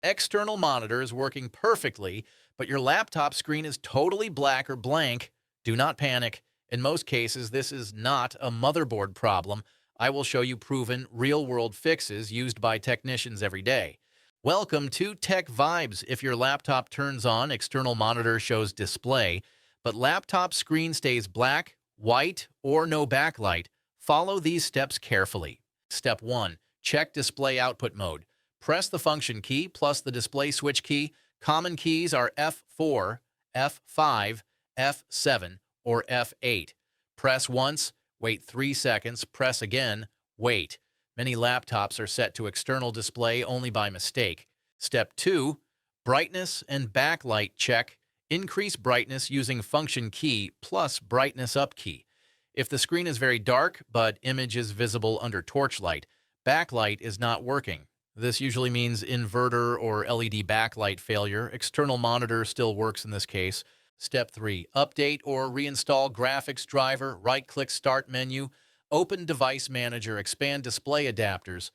External monitor is working perfectly, but your laptop screen is totally black or blank. Do not panic. In most cases, this is not a motherboard problem. I will show you proven, real-world fixes used by technicians every day. Welcome to Tech Vibes. If your laptop turns on, external monitor shows display, but laptop screen stays black, white, or no backlight, follow these steps carefully. Step 1. Check display output mode. Press the function key plus the display switch key. Common keys are F4, F5, F7, or F8. Press once, wait 3 seconds, press again, wait. Many laptops are set to external display only by mistake. Step 2. Brightness and backlight check. Increase brightness using function key plus brightness up key. If the screen is very dark but image is visible under torchlight, backlight is not working. This usually means inverter or LED backlight failure. External monitor still works in this case. Step 3. Update or reinstall graphics driver. Right-click Start menu. Open Device Manager. Expand display adapters.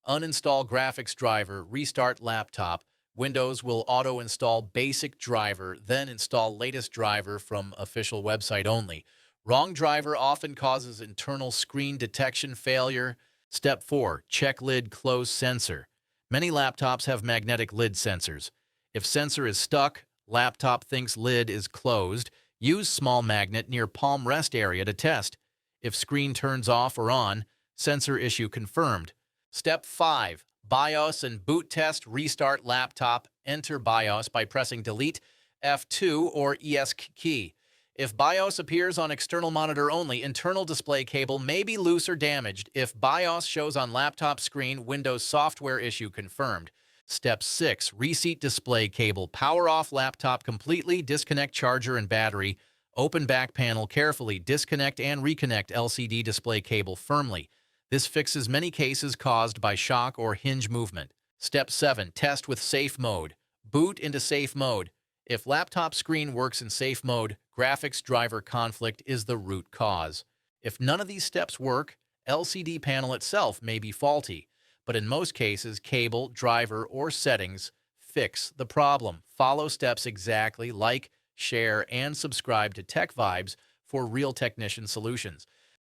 Uninstall graphics driver. Restart laptop. Windows will auto-install basic driver, then install latest driver from official website only. Wrong driver often causes internal screen detection failure. Step 4. Check lid close sensor. Many laptops have magnetic lid sensors. If sensor is stuck, laptop thinks lid is closed. Use small magnet near palm rest area to test. If screen turns off or on, sensor issue confirmed. Step 5. BIOS and boot test. Restart laptop. Enter BIOS by pressing Delete, F2, or ESC key. If BIOS appears on external monitor only, internal display cable may be loose or damaged. If BIOS shows on laptop screen, Windows software issue confirmed. Step 6. Reseat display cable. Power off laptop completely. Disconnect charger and battery. Open back panel carefully. Disconnect and reconnect LCD display cable firmly. This fixes many cases caused by shock or hinge movement. Step 7. Test with safe mode. Boot into safe mode. If laptop screen works in safe mode, graphics driver conflict is the root cause. If none of these steps work, LCD panel itself may be faulty, but in most cases, cable, driver, or settings fix the problem. Follow steps exactly, like, share, and subscribe to Tech Vibes for real technician solutions.